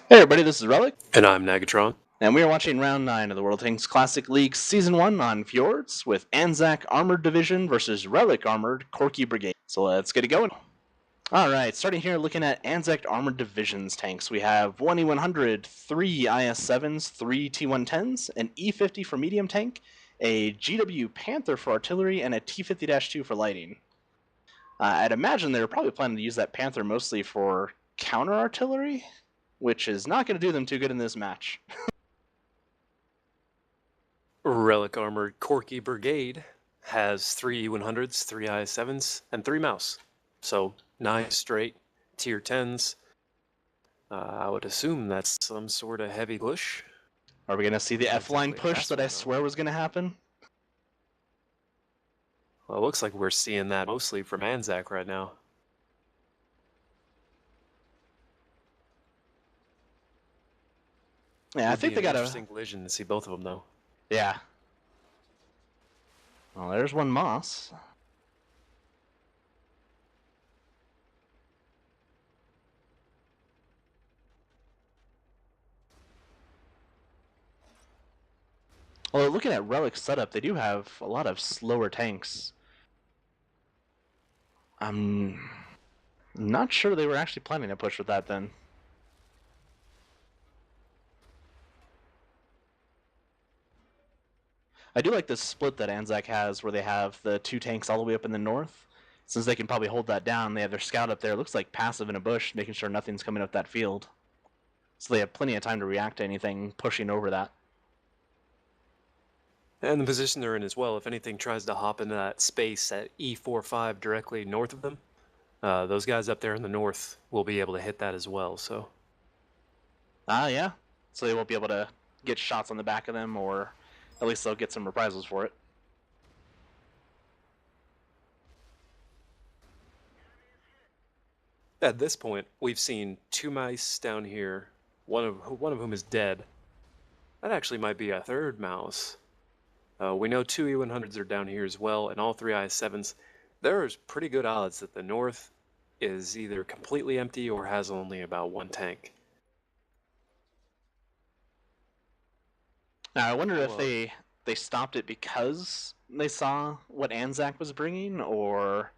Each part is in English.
Hey everybody, this is Relic, And I'm Nagatron. and we are watching Round 9 of the World Tanks Classic League Season 1 on Fjords with Anzac Armored Division versus Relic Armored Corky Brigade. So let's get it going. Alright, starting here looking at Anzac Armored Division's tanks. We have 1 E100, 3 IS-7s, 3 T-110s, an E-50 for medium tank, a GW Panther for artillery, and a T-50-2 for lighting. I'd imagine they're probably planning to use that Panther mostly for counter artillery, which is not going to do them too good in this match. Relic Armored Corky Brigade has 3 E100s, 3 IS-7s, and 3 Mouse. So 9 straight tier 10s. I would assume that's some sort of heavy push. Are we going to see the F-line push that I swear was going to happen? Well, it looks like we're seeing that mostly from Anzac right now. Yeah, I think they got an interesting collision to see both of them, though. Yeah. Well, there's one Moss. Well, looking at Relic's setup, they do have a lot of slower tanks. I'm not sure they were actually planning to push with that then. I do like this split that Anzac has where they have the 2 tanks all the way up in the north. Since they can probably hold that down, they have their scout up there. It looks like passive in a bush, making sure nothing's coming up that field. So they have plenty of time to react to anything pushing over that. And the position they're in as well, if anything tries to hop into that space at E45 directly north of them, those guys up there in the north will be able to hit that as well, so. Yeah. So they won't be able to get shots on the back of them, or at least they'll get some reprisals for it. At this point, we've seen 2 mice down here, one of whom is dead. That actually might be a 3rd mouse. We know 2 E100s are down here as well, and all 3 IS-7s. There's pretty good odds that the north is either completely empty or has only about 1 tank. Now, I wonder if they stopped it because they saw what Anzac was bringing, or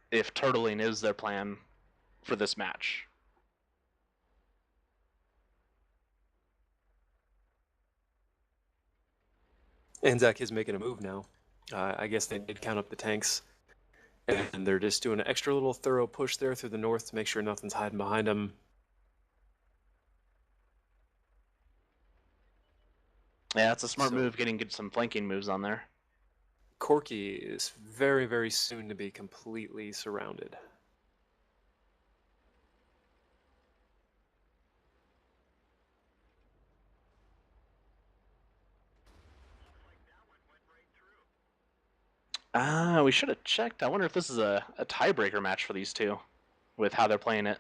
if turtling is their plan for this match. Anzac is making a move now. I guess they did count up the tanks, and they're just doing an extra little thorough push there through the north to make sure nothing's hiding behind them. Yeah, it's a smart move, getting some flanking moves on there. Corky is very, very soon to be completely surrounded. We should have checked. I wonder if this is a tiebreaker match for these two, with how they're playing it.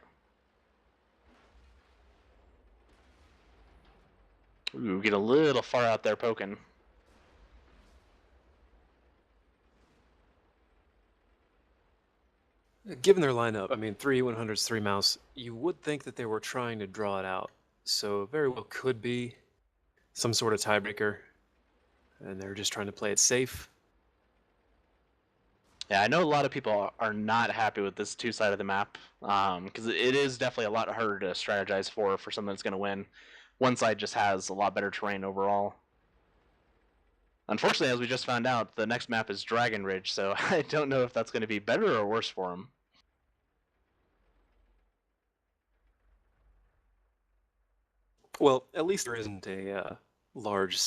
Ooh, get a little far out there poking. Given their lineup, I mean, 3 100s, 3 mouse, you would think that they were trying to draw it out. So very well could be some sort of tiebreaker, and they're just trying to play it safe. Yeah, I know a lot of people are not happy with this 2 side of the map, because it is definitely a lot harder to strategize for something that's going to win. One side just has a lot better terrain overall. Unfortunately, as we just found out, the next map is Dragon Ridge, so I don't know if that's going to be better or worse for them. Well, at least there isn't a large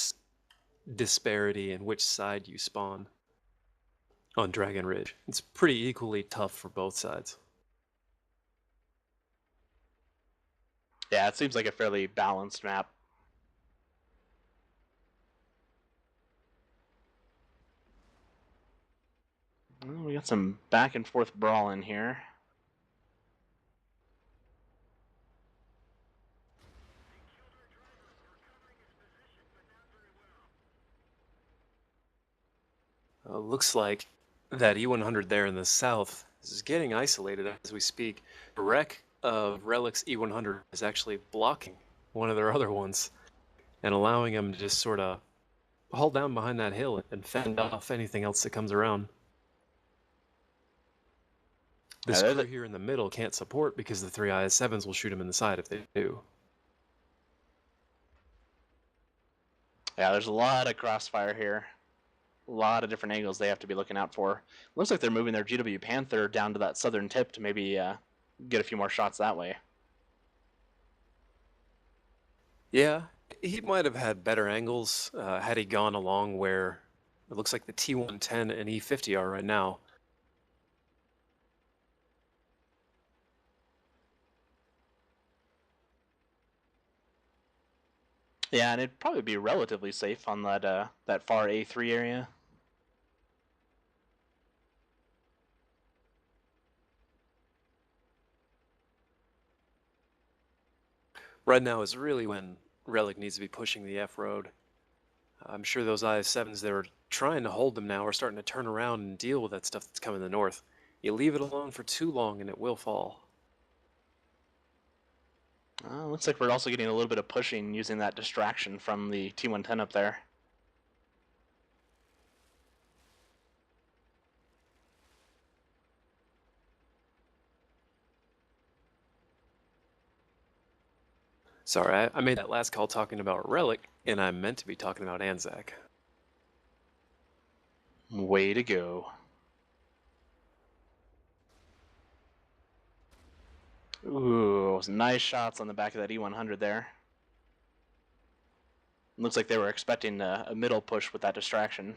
disparity in which side you spawn on Dragon Ridge. It's pretty equally tough for both sides. Yeah, it seems like a fairly balanced map. Well, we got some back and forth brawling here. Looks like that E100 there in the south is getting isolated as we speak. A wreck of Relics E100 is actually blocking one of their other ones and allowing them to just sort of hold down behind that hill and fend off anything else that comes around. This crew here in the middle can't support because the 3 IS-7s will shoot them in the side if they do. Yeah, there's a lot of crossfire here. A lot of different angles they have to be looking out for. Looks like they're moving their GW Panther down to that southern tip to maybe get a few more shots that way. Yeah, he might have had better angles had he gone along where it looks like the T-110 and E-50 are right now. Yeah, and it'd probably be relatively safe on that that far A3 area. Right now is really when Relic needs to be pushing the F-road. I'm sure those IS-7s that are trying to hold them now are starting to turn around and deal with that stuff that's coming in the north. You leave it alone for too long and it will fall. Looks like we're also getting a little bit of pushing using that distraction from the T-110 up there. Sorry, I made that last call talking about Relic, and I meant to be talking about Anzac. Way to go. Ooh, nice shots on the back of that E100 there. Looks like they were expecting a middle push with that distraction.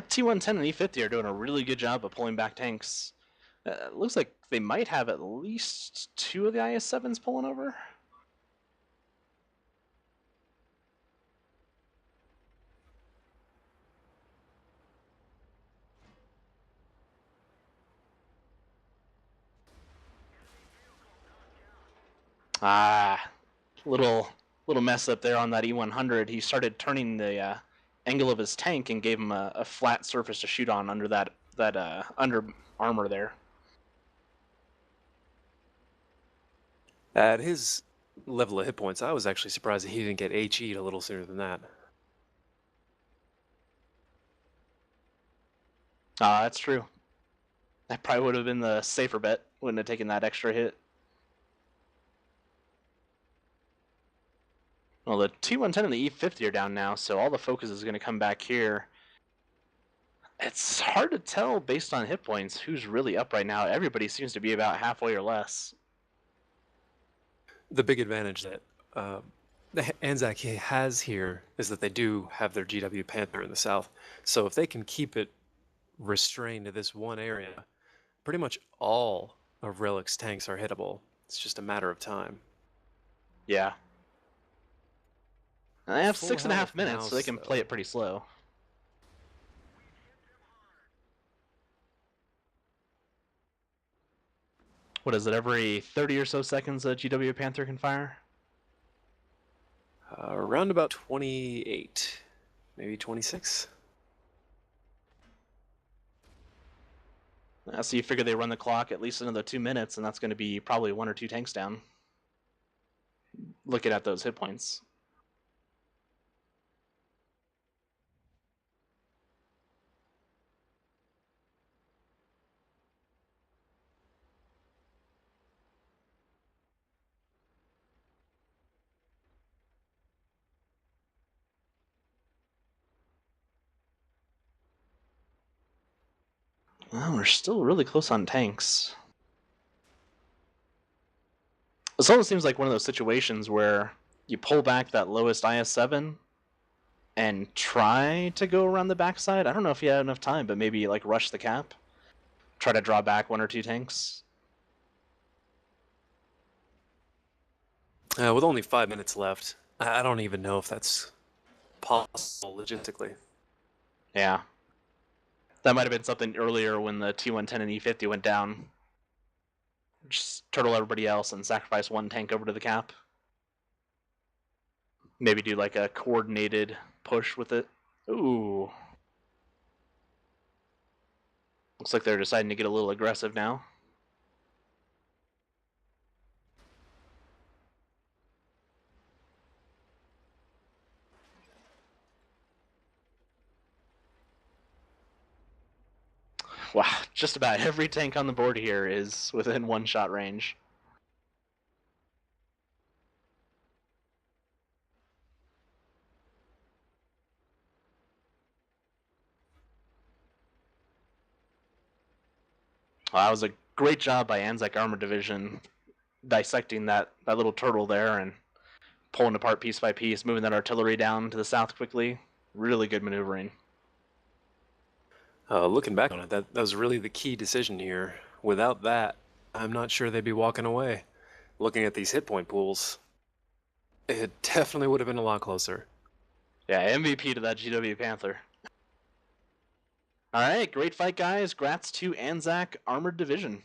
T-110 and E-50 are doing a really good job of pulling back tanks. Looks like they might have at least 2 of the IS-7s pulling over. Little mess up there on that E100. He started turning the angle of his tank and gave him a flat surface to shoot on under that under armor there. At his level of hit points, I was actually surprised that he didn't get HE'd a little sooner than that. That's true. That probably would have been the safer bet. Wouldn't have taken that extra hit. Well, the T-110 and the E-50 are down now, so all the focus is going to come back here. It's hard to tell based on hit points who's really up right now. Everybody seems to be about halfway or less. The big advantage that the Anzac has here is that they do have their GW Panther in the south. So if they can keep it restrained to this one area, pretty much all of Relic's tanks are hittable. It's just a matter of time. Yeah. And they have 6.5 minutes, so they can play it pretty slow. What is it, every 30 or so seconds a GW Panther can fire? Around about 28, maybe 26. So you figure they run the clock at least another 2 minutes, and that's going to be probably 1 or 2 tanks down. Looking at those hit points. Well, we're still really close on tanks. This almost seems like one of those situations where you pull back that lowest IS-7 and try to go around the backside. I don't know if you have enough time, but maybe like rush the cap. Try to draw back 1 or 2 tanks. With only 5 minutes left, I don't even know if that's possible logistically. Yeah. That might have been something earlier when the T-110 and E-50 went down. Just turtle everybody else and sacrifice 1 tank over to the cap. Maybe do like a coordinated push with it. Ooh. Looks like they're deciding to get a little aggressive now. Wow, just about every tank on the board here is within one-shot range. Well, that was a great job by Anzac Armored Division dissecting that little turtle there and pulling apart piece by piece, moving that artillery down to the south quickly. Really good maneuvering. Looking back on it, that was really the key decision here. Without that, I'm not sure they'd be walking away. Looking at these hit point pools, it definitely would have been a lot closer. Yeah, MVP to that GW Panther. All right, great fight, guys. Grats to Anzac Armored Division.